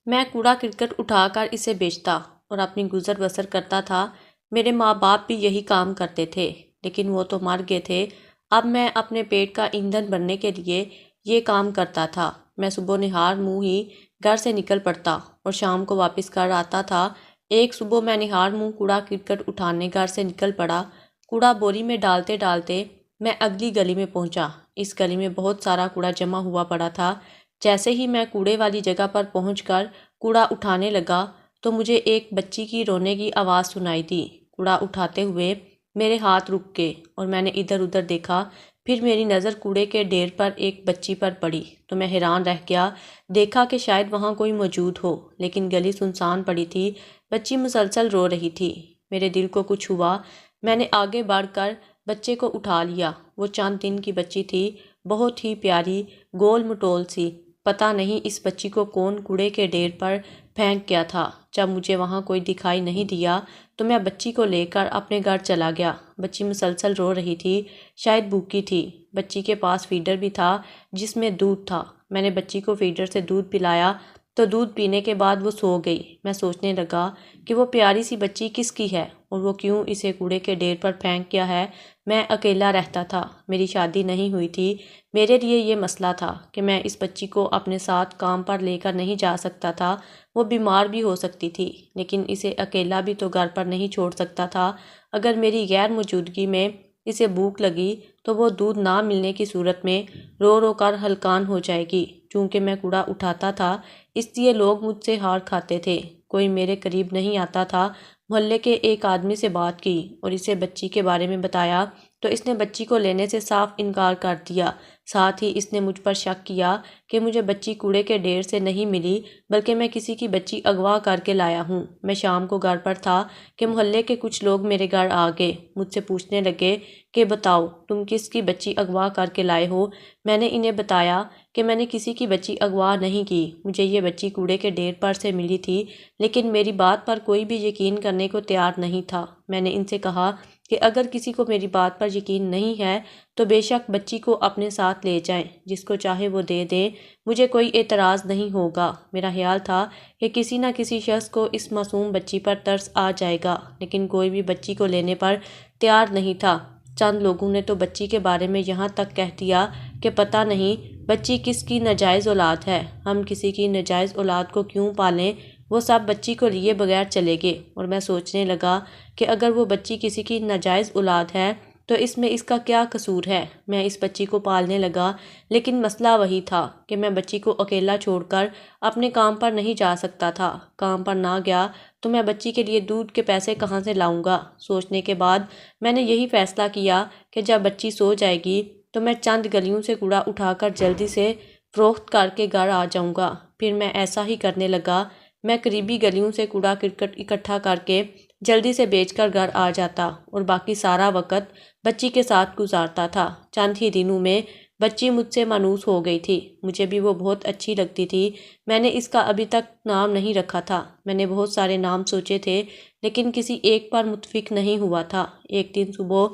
میں کوڑا کرکٹ اٹھا کر اسے بیچتا اور اپنی گزر بسر کرتا تھا۔ میرے ماں باپ بھی یہی کام کرتے تھے، لیکن وہ تو مر گئے تھے۔ اب میں اپنے پیٹ کا ایندھن بننے کے لیے یہ کام کرتا تھا۔ میں صبح نہار منہ ہی گھر سے نکل پڑتا اور شام کو واپس گھر آتا تھا۔ ایک صبح میں نہار منہ کوڑا کرکٹ اٹھانے گھر سے نکل پڑا۔ کوڑا بوری میں ڈالتے ڈالتے میں اگلی گلی میں پہنچا۔ اس گلی میں بہت سارا کوڑا جمع ہوا پڑا تھا۔ جیسے ہی میں کوڑے والی جگہ پر پہنچ کر کوڑا اٹھانے لگا تو مجھے ایک بچی کی رونے کی آواز سنائی دی۔ کوڑا اٹھاتے ہوئے میرے ہاتھ رک گئے اور میں نے ادھر ادھر دیکھا۔ پھر میری نظر کوڑے کے ڈھیر پر ایک بچی پر پڑی تو میں حیران رہ گیا۔ دیکھا کہ شاید وہاں کوئی موجود ہو، لیکن گلی سنسان پڑی تھی۔ بچی مسلسل رو رہی تھی۔ میرے دل کو کچھ ہوا۔ میں نے آگے بڑھ کر بچے کو اٹھا لیا۔ وہ چند دن کی بچی تھی، بہت ہی پیاری، گول مٹول سی۔ پتہ نہیں اس بچی کو کون کوڑے کے ڈھیر پر پھینک گیا تھا۔ جب مجھے وہاں کوئی دکھائی نہیں دیا تو میں بچی کو لے کر اپنے گھر چلا گیا۔ بچی مسلسل رو رہی تھی، شاید بھوکی تھی۔ بچی کے پاس فیڈر بھی تھا جس میں دودھ تھا۔ میں نے بچی کو فیڈر سے دودھ پلایا تو دودھ پینے کے بعد وہ سو گئی۔ میں سوچنے لگا کہ وہ پیاری سی بچی کس کی ہے اور وہ کیوں اسے کوڑے کے ڈھیر پر پھینک گیا ہے۔ میں اکیلا رہتا تھا، میری شادی نہیں ہوئی تھی۔ میرے لیے یہ مسئلہ تھا کہ میں اس بچی کو اپنے ساتھ کام پر لے کر نہیں جا سکتا تھا۔ وہ بیمار بھی ہو سکتی تھی، لیکن اسے اکیلا بھی تو گھر پر نہیں چھوڑ سکتا تھا۔ اگر میری غیر موجودگی میں اسے بھوک لگی تو وہ دودھ نہ ملنے کی صورت میں رو رو کر ہلکان ہو جائے گی۔ چونکہ میں کوڑا اٹھاتا تھا اس لیے لوگ مجھ سے ہار کھاتے تھے۔ کوئی میرے قریب نہیں آتا تھا۔ محلے کے ایک آدمی سے بات کی اور اسے بچی کے بارے میں بتایا تو اس نے بچی کو لینے سے صاف انکار کر دیا۔ ساتھ ہی اس نے مجھ پر شک کیا کہ مجھے بچی کوڑے کے ڈھیر سے نہیں ملی، بلکہ میں کسی کی بچی اغوا کر کے لایا ہوں۔ میں شام کو گھر پر تھا کہ محلے کے کچھ لوگ میرے گھر آ گئے۔ مجھ سے پوچھنے لگے کہ بتاؤ تم کس کی بچی اغوا کر کے لائے ہو۔ میں نے انہیں بتایا کہ میں نے کسی کی بچی اغوا نہیں کی، مجھے یہ بچی کوڑے کے ڈھیر پر سے ملی تھی، لیکن میری بات پر کوئی بھی یقین کرنے کو تیار نہیں تھا۔ میں نے ان سے کہا کہ اگر کسی کو میری بات پر یقین نہیں ہے تو بے شک بچی کو اپنے ساتھ لے جائیں، جس کو چاہے وہ دے دیں، مجھے کوئی اعتراض نہیں ہوگا۔ میرا خیال تھا کہ کسی نہ کسی شخص کو اس معصوم بچی پر ترس آ جائے گا، لیکن کوئی بھی بچی کو لینے پر تیار نہیں تھا۔ چند لوگوں نے تو بچی کے بارے میں یہاں تک کہہ دیا کہ پتہ نہیں بچی کس کی ناجائز اولاد ہے، ہم کسی کی ناجائز اولاد کو کیوں پالیں۔ وہ سب بچی کو لیے بغیر چلے گئے اور میں سوچنے لگا کہ اگر وہ بچی کسی کی ناجائز اولاد ہے تو اس میں اس کا کیا قصور ہے۔ میں اس بچی کو پالنے لگا، لیکن مسئلہ وہی تھا کہ میں بچی کو اکیلا چھوڑ کر اپنے کام پر نہیں جا سکتا تھا۔ کام پر نہ گیا تو میں بچی کے لیے دودھ کے پیسے کہاں سے لاؤں گا۔ سوچنے کے بعد میں نے یہی فیصلہ کیا کہ جب بچی سو جائے گی تو میں چند گلیوں سے کوڑا اٹھا کر جلدی سے فروخت کر کے گھر آ جاؤں گا۔ پھر میں ایسا ہی کرنے لگا۔ میں قریبی گلیوں سے کوڑا کرکٹ اکٹھا کر کے جلدی سے بیچ کر گھر آ جاتا اور باقی سارا وقت بچی کے ساتھ گزارتا تھا۔ چند ہی دنوں میں بچی مجھ سے مانوس ہو گئی تھی۔ مجھے بھی وہ بہت اچھی لگتی تھی۔ میں نے اس کا ابھی تک نام نہیں رکھا تھا۔ میں نے بہت سارے نام سوچے تھے، لیکن کسی ایک پر متفق نہیں ہوا تھا۔ ایک دن صبح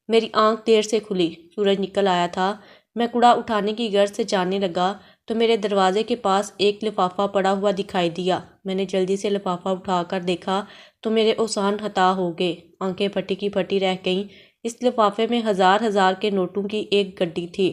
میری آنکھ دیر سے کھلی، سورج نکل آیا تھا۔ میں کوڑا اٹھانے کی غرض سے جانے لگا تو میرے دروازے کے پاس ایک لفافہ پڑا ہوا دکھائی دیا۔ میں نے جلدی سے لفافہ اٹھا کر دیکھا تو میرے اوزان ہتا ہو گئے، آنکھیں پھٹی کی پھٹی رہ گئیں۔ اس لفافے میں ہزار ہزار کے نوٹوں کی ایک گڈی تھی۔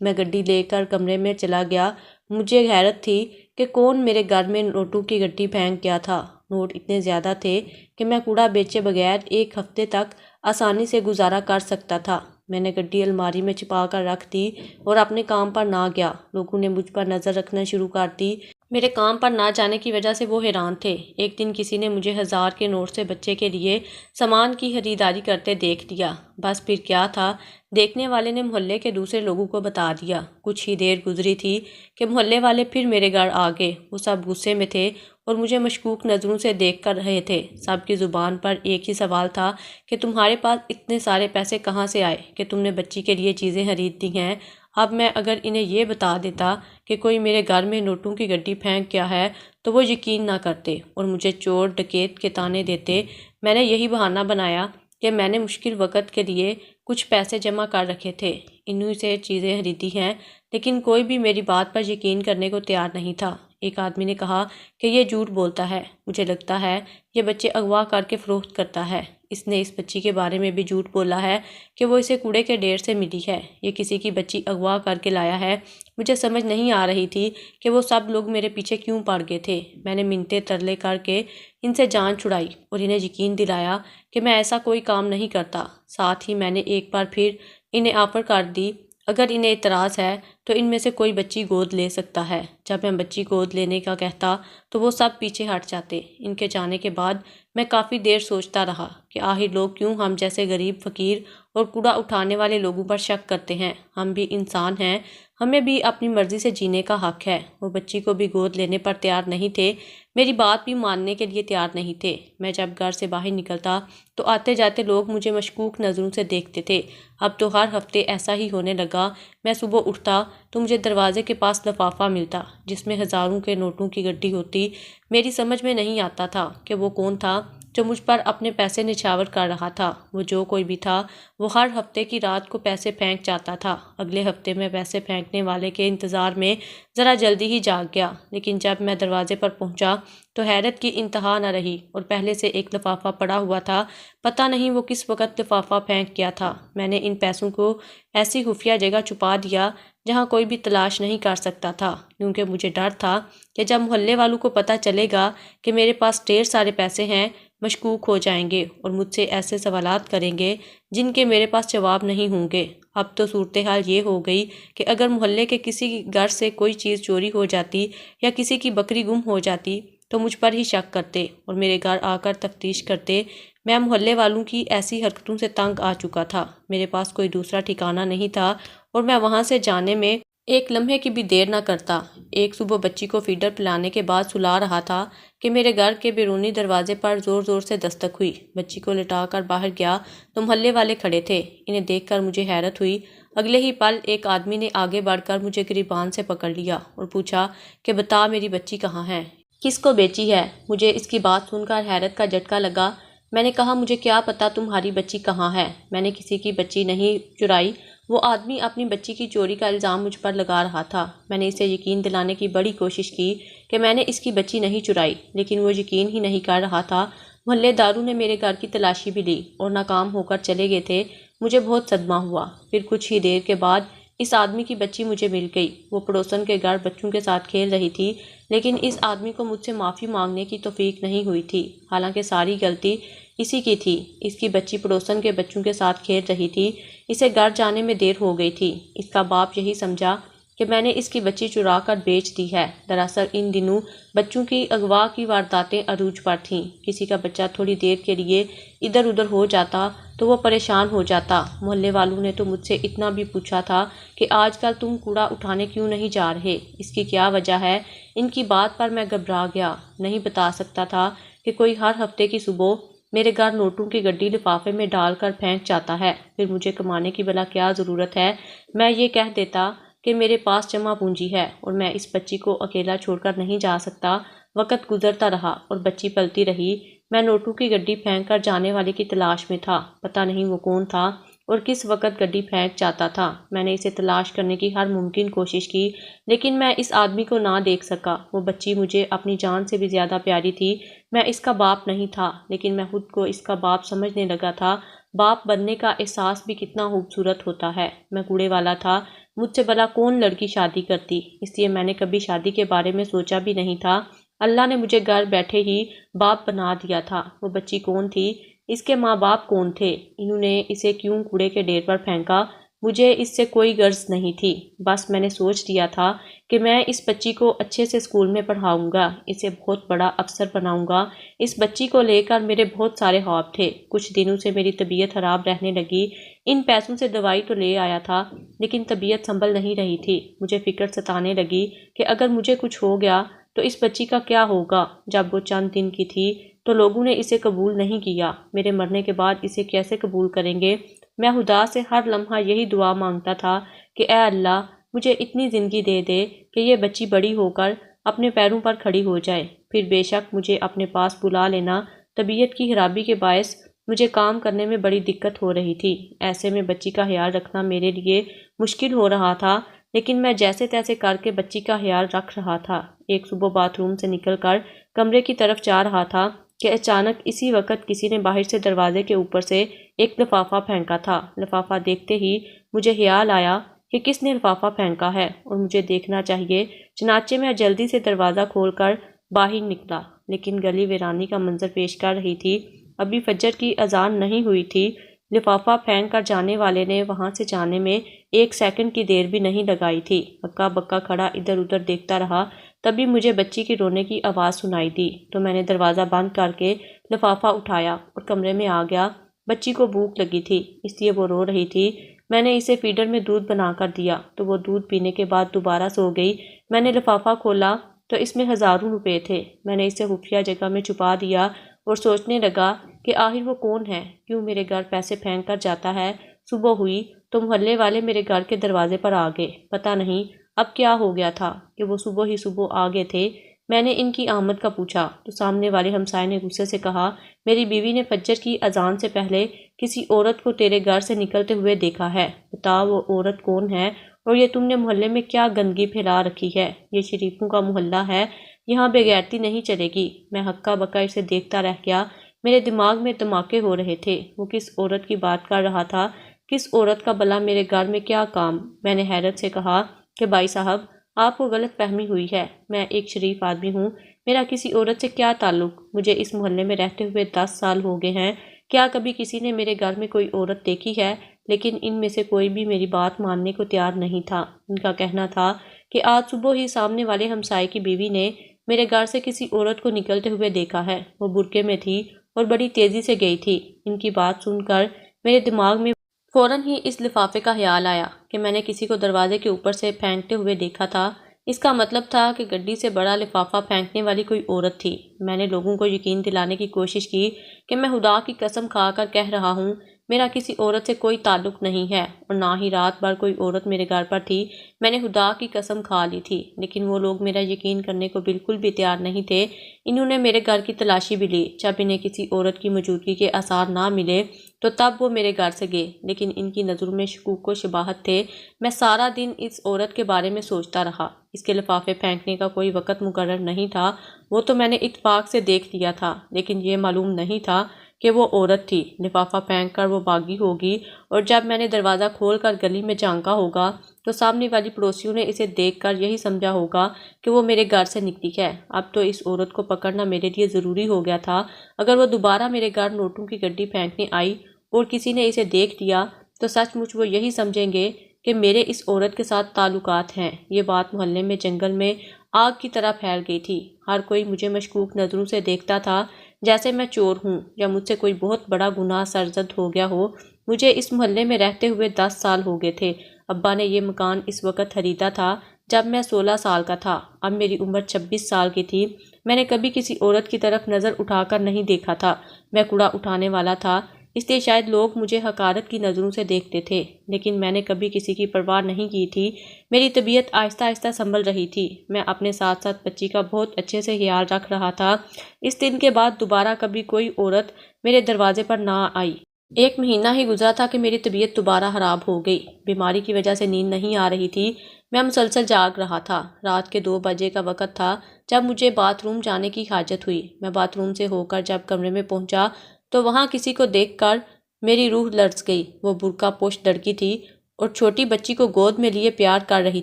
میں گڈی لے کر کمرے میں چلا گیا۔ مجھے حیرت تھی کہ کون میرے گھر میں نوٹوں کی گڈی پھینک گیا تھا۔ نوٹ اتنے زیادہ تھے کہ میں کوڑا بیچے بغیر ایک ہفتے تک آسانی سے گزارا کر سکتا تھا۔ میں نے گڈی الماری میں چھپا کر رکھ دی اور اپنے کام پر نہ گیا۔ لوگوں نے مجھ پر نظر رکھنا شروع کر دی۔ میرے کام پر نہ جانے کی وجہ سے وہ حیران تھے۔ ایک دن کسی نے مجھے 1000 کے نوٹ سے بچے کے لیے سامان کی خریداری کرتے دیکھ لیا۔ بس پھر کیا تھا، دیکھنے والے نے محلے کے دوسرے لوگوں کو بتا دیا۔ کچھ ہی دیر گزری تھی کہ محلے والے پھر میرے گھر آ گئے۔ وہ سب غصے میں تھے اور مجھے مشکوک نظروں سے دیکھ کر رہے تھے۔ سب کی زبان پر ایک ہی سوال تھا کہ تمہارے پاس اتنے سارے پیسے کہاں سے آئے کہ تم نے بچی کے لیے چیزیں خرید دی ہیں۔ اب میں اگر انہیں یہ بتا دیتا کہ کوئی میرے گھر میں نوٹوں کی گڈی پھینک گیا ہے تو وہ یقین نہ کرتے اور مجھے چور ڈکیت کے طعنے دیتے۔ میں نے یہی بہانہ بنایا کہ میں نے مشکل وقت کے لیے کچھ پیسے جمع کر رکھے تھے، انہی سے چیزیں خریدی ہیں، لیکن کوئی بھی میری بات پر یقین کرنے کو تیار نہیں تھا۔ ایک آدمی نے کہا کہ یہ جھوٹ بولتا ہے، مجھے لگتا ہے یہ بچے اغوا کر کے فروخت کرتا ہے۔ اس نے اس بچی کے بارے میں بھی جھوٹ بولا ہے کہ وہ اسے کوڑے کے ڈھیر سے ملی ہے، یہ کسی کی بچی اغوا کر کے لایا ہے۔ مجھے سمجھ نہیں آ رہی تھی کہ وہ سب لوگ میرے پیچھے کیوں پڑ گئے تھے۔ میں نے منتیں ترلے کر کے ان سے جان چھڑائی اور انہیں یقین دلایا کہ میں ایسا کوئی کام نہیں کرتا۔ ساتھ ہی میں نے ایک بار پھر انہیں آفر کر دی، اگر انہیں اعتراض ہے تو ان میں سے کوئی بچی گود لے سکتا ہے۔ جب میں بچی گود لینے کا کہتا تو وہ سب پیچھے ہٹ جاتے۔ ان کے جانے کے بعد میں کافی دیر سوچتا رہا کہ آخر لوگ کیوں ہم جیسے غریب، فقیر اور کوڑا اٹھانے والے لوگوں پر شک کرتے ہیں۔ ہم بھی انسان ہیں، ہمیں بھی اپنی مرضی سے جینے کا حق ہے۔ وہ بچی کو بھی گود لینے پر تیار نہیں تھے، میری بات بھی ماننے کے لیے تیار نہیں تھے۔ میں جب گھر سے باہر نکلتا تو آتے جاتے لوگ مجھے مشکوک نظروں سے دیکھتے تھے۔ اب تو ہر ہفتے ایسا ہی ہونے لگا۔ میں صبح اٹھتا تو مجھے دروازے کے پاس لفافہ ملتا جس میں ہزاروں کے نوٹوں کی گڈی ہوتی۔ میری سمجھ میں نہیں آتا تھا کہ وہ کون تھا جو مجھ پر اپنے پیسے نچھاور کر رہا تھا۔ وہ جو کوئی بھی تھا، وہ ہر ہفتے کی رات کو پیسے پھینک جاتا تھا۔ اگلے ہفتے میں پیسے پھینکنے والے کے انتظار میں ذرا جلدی ہی جاگ گیا، لیکن جب میں دروازے پر پہنچا تو حیرت کی انتہا نہ رہی اور پہلے سے ایک لفافہ پڑا ہوا تھا۔ پتہ نہیں وہ کس وقت لفافہ پھینک گیا تھا۔ میں نے ان پیسوں کو ایسی خفیہ جگہ چھپا دیا جہاں کوئی بھی تلاش نہیں کر سکتا تھا، کیونکہ مجھے ڈر تھا کہ جب محلے والوں کو پتہ چلے گا کہ میرے پاس ڈھیر سارے پیسے ہیں، مشکوک ہو جائیں گے اور مجھ سے ایسے سوالات کریں گے جن کے میرے پاس جواب نہیں ہوں گے۔ اب تو صورتحال یہ ہو گئی کہ اگر محلے کے کسی گھر سے کوئی چیز چوری ہو جاتی یا کسی کی بکری گم ہو جاتی تو مجھ پر ہی شک کرتے اور میرے گھر آ کر تفتیش کرتے۔ میں محلے والوں کی ایسی حرکتوں سے تنگ آ چکا تھا، میرے پاس کوئی دوسرا ٹھکانہ نہیں تھا اور میں وہاں سے جانے میں ایک لمحے کی بھی دیر نہ کرتا۔ ایک صبح بچی کو فیڈر پلانے کے بعد سلا رہا تھا کہ میرے گھر کے بیرونی دروازے پر زور زور سے دستک ہوئی۔ بچی کو لٹا کر باہر گیا تو محلے والے کھڑے تھے۔ انہیں دیکھ کر مجھے حیرت ہوئی۔ اگلے ہی پل ایک آدمی نے آگے بڑھ کر مجھے گریبان سے پکڑ لیا اور پوچھا کہ بتا میری بچی کہاں ہے، کس کو بیچی ہے؟ مجھے اس کی بات سن کر حیرت کا جھٹکا لگا۔ میں نے کہا مجھے کیا پتا تمہاری بچی کہاں ہے، میں نے کسی کی بچی نہیں چرائی۔ وہ آدمی اپنی بچی کی چوری کا الزام مجھ پر لگا رہا تھا۔ میں نے اسے یقین دلانے کی بڑی کوشش کی کہ میں نے اس کی بچی نہیں چرائی، لیکن وہ یقین ہی نہیں کر رہا تھا۔ محلے داروں نے میرے گھر کی تلاشی بھی لی اور ناکام ہو کر چلے گئے تھے۔ مجھے بہت صدمہ ہوا۔ پھر کچھ ہی دیر کے بعد اس آدمی کی بچی مجھے مل گئی۔ وہ پڑوسن کے گھر بچوں کے ساتھ کھیل رہی تھی، لیکن اس آدمی کو مجھ سے معافی مانگنے کی توفیق نہیں ہوئی تھی، حالانکہ ساری غلطی اسی کی تھی۔ اس کی بچی پڑوسن کے بچوں کے ساتھ کھیل رہی تھی، اسے گھر جانے میں دیر ہو گئی تھی۔ اس کا باپ یہی سمجھا کہ میں نے اس کی بچی چرا کر بیچ دی ہے۔ دراصل ان دنوں بچوں کی اغوا کی وارداتیں عروج پر تھیں۔ کسی کا بچہ تھوڑی دیر کے لیے ادھر ادھر ہو جاتا تو وہ پریشان ہو جاتا۔ محلے والوں نے تو مجھ سے اتنا بھی پوچھا تھا کہ آج کل تم کوڑا اٹھانے کیوں نہیں جا رہے، اس کی کیا وجہ ہے؟ ان کی بات پر میں گھبرا گیا، نہیں بتا سکتا تھا کہ کوئی ہر ہفتے کی صبح میرے گھر نوٹوں کی گڈی لفافے میں ڈال کر پھینک جاتا ہے، پھر مجھے کمانے کی بھلا کیا ضرورت ہے؟ میں یہ کہہ دیتا کہ میرے پاس جمع پونجی ہے اور میں اس بچی کو اکیلا چھوڑ کر نہیں جا سکتا۔ وقت گزرتا رہا اور بچی پلتی رہی۔ میں نوٹوں کی گڈی پھینک کر جانے والے کی تلاش میں تھا۔ پتہ نہیں وہ کون تھا اور کس وقت گڈی پھینک جاتا تھا۔ میں نے اسے تلاش کرنے کی ہر ممکن کوشش کی، لیکن میں اس آدمی کو نہ دیکھ سکا۔ وہ بچی مجھے اپنی جان سے بھی زیادہ پیاری تھی۔ میں اس کا باپ نہیں تھا، لیکن میں خود کو اس کا باپ سمجھنے لگا تھا۔ باپ بننے کا احساس بھی کتنا خوبصورت ہوتا ہے۔ میں کوڑے والا تھا، مجھ سے بھلا کون لڑکی شادی کرتی؟ اس لیے میں نے کبھی شادی کے بارے میں سوچا بھی نہیں تھا۔ اللہ نے مجھے گھر بیٹھے ہی باپ بنا دیا تھا۔ وہ بچی کون تھی؟ اس کے ماں باپ کون تھے؟ انہوں نے اسے کیوں کوڑے کے ڈھیر پر پھینکا؟ مجھے اس سے کوئی غرض نہیں تھی، بس میں نے سوچ لیا تھا کہ میں اس بچی کو اچھے سے اسکول میں پڑھاؤں گا، اسے بہت بڑا افسر بناؤں گا۔ اس بچی کو لے کر میرے بہت سارے خواب تھے۔ کچھ دنوں سے میری طبیعت خراب رہنے لگی۔ ان پیسوں سے دوائی تو لے آیا تھا، لیکن طبیعت سنبھل نہیں رہی تھی۔ مجھے فکر ستانے لگی کہ اگر مجھے کچھ ہو گیا تو اس بچی کا کیا ہوگا؟ جب وہ چند دن کی تھی تو لوگوں نے اسے قبول نہیں کیا، میرے مرنے کے بعد اسے کیسے قبول کریں گے؟ میں خدا سے ہر لمحہ یہی دعا مانگتا تھا کہ اے اللہ، مجھے اتنی زندگی دے دے کہ یہ بچی بڑی ہو کر اپنے پیروں پر کھڑی ہو جائے، پھر بے شک مجھے اپنے پاس بلا لینا۔ طبیعت کی خرابی کے باعث مجھے کام کرنے میں بڑی دقت ہو رہی تھی۔ ایسے میں بچی کا خیال رکھنا میرے لیے مشکل ہو رہا تھا۔ لیکن میں جیسے تیسے کر کے بچی کا خیال رکھ رہا تھا۔ ایک صبح باتھ روم سے نکل کر کمرے کی طرف جا رہا تھا کہ اچانک اسی وقت کسی نے باہر سے دروازے کے اوپر سے ایک لفافہ پھینکا تھا۔ لفافہ دیکھتے ہی مجھے خیال آیا کہ کس نے لفافہ پھینکا ہے اور مجھے دیکھنا چاہیے، چنانچہ میں جلدی سے دروازہ کھول کر باہر نکلا، لیکن گلی ویرانی کا منظر پیش کر رہی تھی۔ ابھی فجر کی اذان نہیں ہوئی تھی۔ لفافہ پھینک کر جانے والے نے وہاں سے جانے میں 1 سیکنڈ کی دیر بھی نہیں لگائی تھی۔ ہکا بکا کھڑا ادھر ادھر دیکھتا رہا، تبھی مجھے بچی کی رونے کی آواز سنائی دی تو میں نے دروازہ بند کر کے لفافہ اٹھایا اور کمرے میں آ گیا۔ بچی کو بھوک لگی تھی، اس لیے وہ رو رہی تھی۔ میں نے اسے فیڈر میں دودھ بنا کر دیا تو وہ دودھ پینے کے بعد دوبارہ سو گئی۔ میں نے لفافہ کھولا تو اس میں ہزاروں روپے تھے۔ میں نے اسے خفیہ جگہ میں چھپا دیا اور سوچنے لگا کہ آخر وہ کون ہے، کیوں میرے گھر پیسے پھینک کر جاتا ہے۔ صبح ہوئی تو محلے والے میرے گھر کے دروازے پر آ گئے۔ پتہ نہیں اب کیا ہو گیا تھا کہ وہ صبح ہی صبح آ گئے تھے۔ میں نے ان کی آمد کا پوچھا تو سامنے والے ہمسائے نے غصے سے کہا، میری بیوی نے فجر کی اذان سے پہلے کسی عورت کو تیرے گھر سے نکلتے ہوئے دیکھا ہے۔ بتا وہ عورت کون ہے اور یہ تم نے محلے میں کیا گندگی پھیلا رکھی ہے؟ یہ شریفوں کا محلہ ہے، یہاں بے غیرتی نہیں چلے گی۔ میں ہکا بکا اسے دیکھتا رہ گیا۔ میرے دماغ میں دھماکے ہو رہے تھے۔ وہ کس عورت کی بات کر رہا تھا؟ کس عورت کا بھلا میرے گھر میں کیا کام؟ میں نے حیرت سے کہا کہ بھائی صاحب، آپ کو غلط فہمی ہوئی ہے، میں ایک شریف آدمی ہوں، میرا کسی عورت سے کیا تعلق؟ مجھے اس محلے میں رہتے ہوئے 10 سال ہو گئے ہیں، کیا کبھی کسی نے میرے گھر میں کوئی عورت دیکھی ہے؟ لیکن ان میں سے کوئی بھی میری بات ماننے کو تیار نہیں تھا۔ ان کا کہنا تھا کہ آج صبح ہی سامنے والے ہمسائے کی بیوی نے میرے گھر سے کسی عورت کو نکلتے ہوئے دیکھا ہے، وہ برقعے میں تھی اور بڑی تیزی سے گئی تھی۔ ان کی بات سن کر میرے دماغ میں فوراً ہی اس لفافے کا خیال آیا کہ میں نے کسی کو دروازے کے اوپر سے پھینکتے ہوئے دیکھا تھا۔ اس کا مطلب تھا کہ گڈی سے بڑا لفافہ پھینکنے والی کوئی عورت تھی۔ میں نے لوگوں کو یقین دلانے کی کوشش کی کہ میں خدا کی قسم کھا کر کہہ رہا ہوں، میرا کسی عورت سے کوئی تعلق نہیں ہے اور نہ ہی رات بھر کوئی عورت میرے گھر پر تھی۔ میں نے خدا کی قسم کھا لی تھی، لیکن وہ لوگ میرا یقین کرنے کو بالکل بھی تیار نہیں تھے۔ انہوں نے میرے گھر کی تلاشی بھی لی۔ جب انہیں کسی عورت کی موجودگی کے آثار نہ ملے تو تب وہ میرے گھر سے گئے، لیکن ان کی نظروں میں شکوک و شبہات تھے۔ میں سارا دن اس عورت کے بارے میں سوچتا رہا۔ اس کے لفافے پھینکنے کا کوئی وقت مقرر نہیں تھا، وہ تو میں نے اتفاق سے دیکھ لیا تھا، لیکن یہ معلوم نہیں تھا کہ وہ عورت تھی۔ لفافہ پھینک کر وہ بھاگی ہوگی اور جب میں نے دروازہ کھول کر گلی میں جھانکا ہوگا تو سامنے والی پڑوسیوں نے اسے دیکھ کر یہی سمجھا ہوگا کہ وہ میرے گھر سے نکلی ہے۔ اب تو اس عورت کو پکڑنا میرے لیے ضروری ہو گیا تھا۔ اگر وہ دوبارہ میرے گھر نوٹوں کی گڈی پھینکنے آئی اور کسی نے اسے دیکھ لیا تو سچ مچ وہ یہی سمجھیں گے کہ میرے اس عورت کے ساتھ تعلقات ہیں۔ یہ بات محلے میں جنگل میں آگ کی طرح پھیل گئی تھی۔ ہر کوئی مجھے مشکوک نظروں سے دیکھتا تھا، جیسے میں چور ہوں یا مجھ سے کوئی بہت بڑا گناہ سرزد ہو گیا ہو۔ مجھے اس محلے میں رہتے ہوئے 10 سال ہو گئے تھے۔ ابا نے یہ مکان اس وقت خریدا تھا جب میں 16 سال کا تھا۔ اب میری عمر 26 سال کی تھی۔ میں نے کبھی کسی عورت کی طرف نظر اٹھا کر نہیں دیکھا تھا۔ میں کوڑا اٹھانے والا تھا، اس لیے شاید لوگ مجھے حقارت کی نظروں سے دیکھتے تھے، لیکن میں نے کبھی کسی کی پرواہ نہیں کی تھی۔ میری طبیعت آہستہ آہستہ سنبھل رہی تھی۔ میں اپنے ساتھ ساتھ بچی کا بہت اچھے سے خیال رکھ رہا تھا۔ اس دن کے بعد دوبارہ کبھی کوئی عورت میرے دروازے پر نہ آئی۔ 1 مہینہ ہی گزرا تھا کہ میری طبیعت دوبارہ خراب ہو گئی۔ بیماری کی وجہ سے نیند نہیں آ رہی تھی، میں مسلسل جاگ رہا تھا۔ رات کے 2 بجے کا وقت تھا جب مجھے باتھ روم جانے کی حاجت ہوئی۔ میں باتھ روم سے ہو کر جب کمرے میں پہنچا تو وہاں کسی کو دیکھ کر میری روح لرز گئی۔ وہ برقع پوش لڑکی تھی اور چھوٹی بچی کو گود میں لیے پیار کر رہی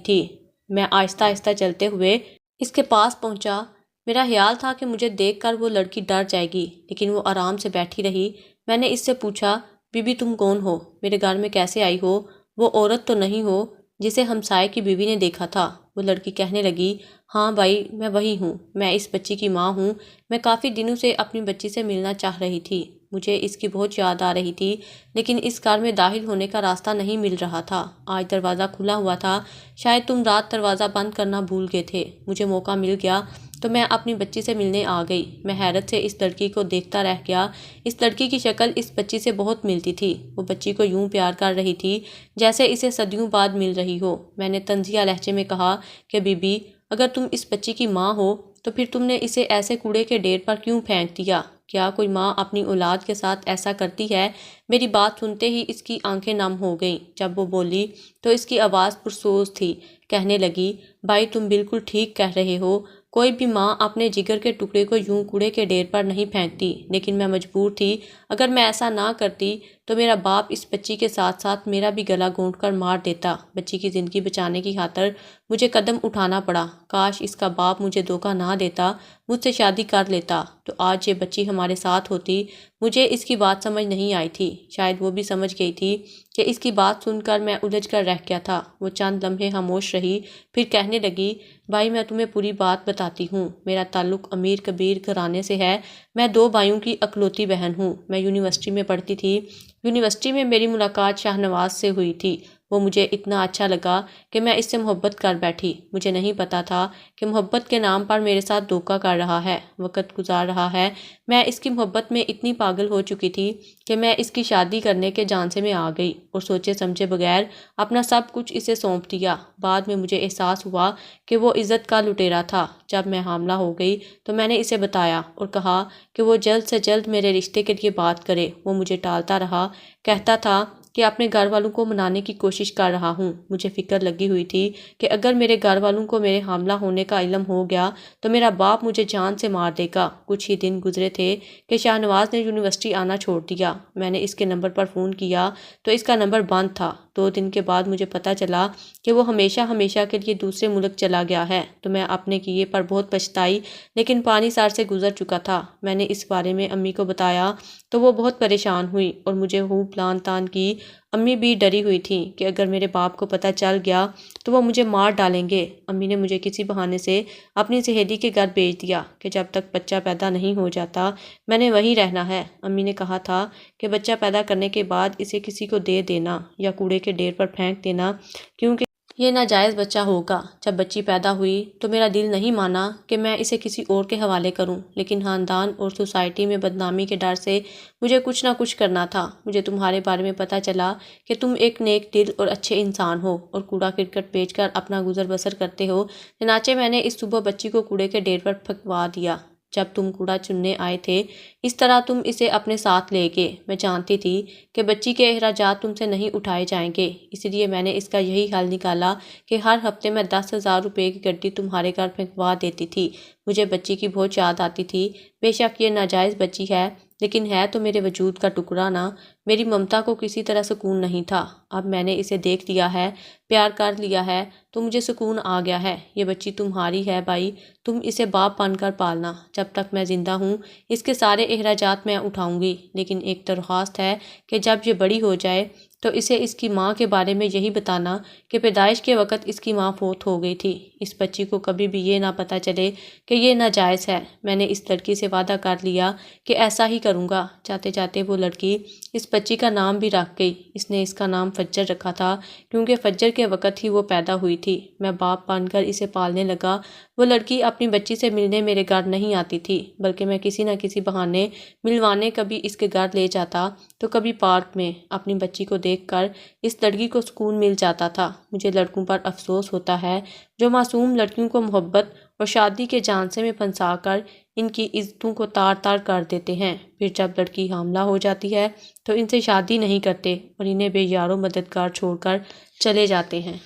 تھی۔ میں آہستہ آہستہ چلتے ہوئے اس کے پاس پہنچا۔ میرا خیال تھا کہ مجھے دیکھ کر وہ لڑکی ڈر جائے گی، لیکن وہ آرام سے بیٹھی رہی۔ میں نے اس سے پوچھا، بی بی تم کون ہو؟ میرے گھر میں کیسے آئی ہو؟ وہ عورت تو نہیں ہو جسے ہمسائے کی بیوی نے دیکھا تھا؟ وہ لڑکی کہنے لگی، ہاں بھائی میں وہی ہوں، میں اس بچی کی ماں ہوں۔ میں کافی دنوں سے اپنی بچی سے ملنا چاہ رہی تھی، مجھے اس کی بہت یاد آ رہی تھی، لیکن اس گھر میں داخل ہونے کا راستہ نہیں مل رہا تھا۔ آج دروازہ کھلا ہوا تھا، شاید تم رات دروازہ بند کرنا بھول گئے تھے۔ مجھے موقع مل گیا تو میں اپنی بچی سے ملنے آ گئی۔ میں حیرت سے اس لڑکی کو دیکھتا رہ گیا۔ اس لڑکی کی شکل اس بچی سے بہت ملتی تھی۔ وہ بچی کو یوں پیار کر رہی تھی جیسے اسے صدیوں بعد مل رہی ہو۔ میں نے طنزیہ لہجے میں کہا کہ بی بی اگر تم اس بچی کی ماں ہو تو پھر تم نے اسے ایسے کوڑے کے ڈھیر پر کیوں پھینک دیا؟ کیا کوئی ماں اپنی اولاد کے ساتھ ایسا کرتی ہے؟ میری بات سنتے ہی اس کی آنکھیں نم ہو گئیں۔ جب وہ بولی تو اس کی آواز پرسوز تھی۔ کہنے لگی، بھائی تم بالکل ٹھیک کہہ رہے ہو، کوئی بھی ماں اپنے جگر کے ٹکڑے کو یوں کوڑے کے ڈھیر پر نہیں پھینکتی، لیکن میں مجبور تھی۔ اگر میں ایسا نہ کرتی تو میرا باپ اس بچی کے ساتھ ساتھ میرا بھی گلا گھونٹ کر مار دیتا۔ بچی کی زندگی بچانے کی خاطر مجھے قدم اٹھانا پڑا۔ کاش اس کا باپ مجھے دھوکہ نہ دیتا، مجھ سے شادی کر لیتا تو آج یہ بچی ہمارے ساتھ ہوتی۔ مجھے اس کی بات سمجھ نہیں آئی تھی، شاید وہ بھی سمجھ گئی تھی کہ اس کی بات سن کر میں الجھ کر رہ گیا تھا۔ وہ چند لمحے خاموش رہی، پھر کہنے لگی، بھائی میں تمہیں پوری بات بتاتی ہوں۔ میرا تعلق امیر کبیر گھرانے سے ہے۔ میں 2 بھائیوں کی اکلوتی بہن ہوں۔ میں یونیورسٹی میں پڑھتی تھی۔ یونیورسٹی میں میری ملاقات شاہ نواز سے ہوئی تھی۔ وہ مجھے اتنا اچھا لگا کہ میں اس سے محبت کر بیٹھی۔ مجھے نہیں پتا تھا کہ محبت کے نام پر میرے ساتھ دھوکہ کر رہا ہے، وقت گزار رہا ہے۔ میں اس کی محبت میں اتنی پاگل ہو چکی تھی کہ میں اس کی شادی کرنے کے جھانسے میں آ گئی اور سوچے سمجھے بغیر اپنا سب کچھ اسے سونپ دیا۔ بعد میں مجھے احساس ہوا کہ وہ عزت کا لٹیرا تھا۔ جب میں حاملہ ہو گئی تو میں نے اسے بتایا اور کہا کہ وہ جلد سے جلد میرے رشتے کے لیے بات کرے۔ وہ مجھے ٹالتا رہا، کہتا تھا کہ اپنے گھر والوں کو منانے کی کوشش کر رہا ہوں۔ مجھے فکر لگی ہوئی تھی کہ اگر میرے گھر والوں کو میرے حاملہ ہونے کا علم ہو گیا تو میرا باپ مجھے جان سے مار دے گا۔ کچھ ہی دن گزرے تھے کہ شاہ نواز نے یونیورسٹی آنا چھوڑ دیا۔ میں نے اس کے نمبر پر فون کیا تو اس کا نمبر بند تھا۔ 2 دن کے بعد مجھے پتہ چلا کہ وہ ہمیشہ ہمیشہ کے لیے دوسرے ملک چلا گیا ہے، تو میں اپنے کیے پر بہت پچھتائی، لیکن پانی سر سے گزر چکا تھا۔ میں نے اس بارے میں امی کو بتایا تو وہ بہت پریشان ہوئی اور مجھے خوب لان تان کی۔ امی بھی ڈری ہوئی تھیں کہ اگر میرے باپ کو پتہ چل گیا تو وہ مجھے مار ڈالیں گے۔ امی نے مجھے کسی بہانے سے اپنی سہیلی کے گھر بھیج دیا کہ جب تک بچہ پیدا نہیں ہو جاتا میں نے وہیں رہنا ہے۔ امی نے کہا تھا کہ بچہ پیدا کرنے کے بعد اسے کسی کو دے دینا یا کوڑے کے ڈھیر پر پھینک دینا، کیونکہ یہ ناجائز بچہ ہوگا۔ جب بچی پیدا ہوئی تو میرا دل نہیں مانا کہ میں اسے کسی اور کے حوالے کروں، لیکن خاندان اور سوسائٹی میں بدنامی کے ڈر سے مجھے کچھ نہ کچھ کرنا تھا۔ مجھے تمہارے بارے میں پتہ چلا کہ تم ایک نیک دل اور اچھے انسان ہو اور کوڑا کرکٹ بیچ کر اپنا گزر بسر کرتے ہو، چنانچہ میں نے اس صبح بچی کو کوڑے کے ڈھیر پر پھینکوا دیا۔ جب تم کوڑا چننے آئے تھے اس طرح تم اسے اپنے ساتھ لے گئے۔ میں جانتی تھی کہ بچی کے اخراجات تم سے نہیں اٹھائے جائیں گے، اس لیے میں نے اس کا یہی حل نکالا کہ ہر ہفتے میں 10,000 روپے کی گڈی تمہارے گھر پھینکوا دیتی تھی۔ مجھے بچی کی بہت یاد آتی تھی۔ بے شک یہ ناجائز بچی ہے، لیکن ہے تو میرے وجود کا ٹکڑا نا۔ میری ممتا کو کسی طرح سکون نہیں تھا۔ اب میں نے اسے دیکھ لیا ہے، پیار کر لیا ہے تو مجھے سکون آ گیا ہے۔ یہ بچی تمہاری ہے بھائی، تم اسے باپ بن کر پالنا۔ جب تک میں زندہ ہوں اس کے سارے اخراجات میں اٹھاؤں گی، لیکن ایک درخواست ہے کہ جب یہ بڑی ہو جائے تو اسے اس کی ماں کے بارے میں یہی بتانا کہ پیدائش کے وقت اس کی ماں فوت ہو گئی تھی۔ اس بچی کو کبھی بھی یہ نہ پتہ چلے کہ یہ ناجائز ہے۔ میں نے اس لڑکی سے وعدہ کر لیا کہ ایسا ہی کروں گا۔ جاتے جاتے وہ لڑکی اس بچی کا نام بھی رکھ گئی۔ اس نے اس کا نام فجر رکھا تھا کیونکہ فجر کے وقت ہی وہ پیدا ہوئی تھی۔ میں باپ بن کر اسے پالنے لگا۔ وہ لڑکی اپنی بچی سے ملنے میرے گھر نہیں آتی تھی، بلکہ میں کسی نہ کسی بہانے ملوانے کبھی اس کے گھر لے جاتا تو کبھی پارک میں۔ اپنی بچی کو دیکھ کر اس لڑکی کو سکون مل جاتا تھا۔ مجھے لڑکوں پر افسوس ہوتا ہے جو معصوم لڑکیوں کو محبت اور شادی کے جھانسے میں پھنسا کر ان کی عزتوں کو تار تار کر دیتے ہیں، پھر جب لڑکی حاملہ ہو جاتی ہے تو ان سے شادی نہیں کرتے اور انہیں بے یار و مددگار چھوڑ کر چلے جاتے ہیں۔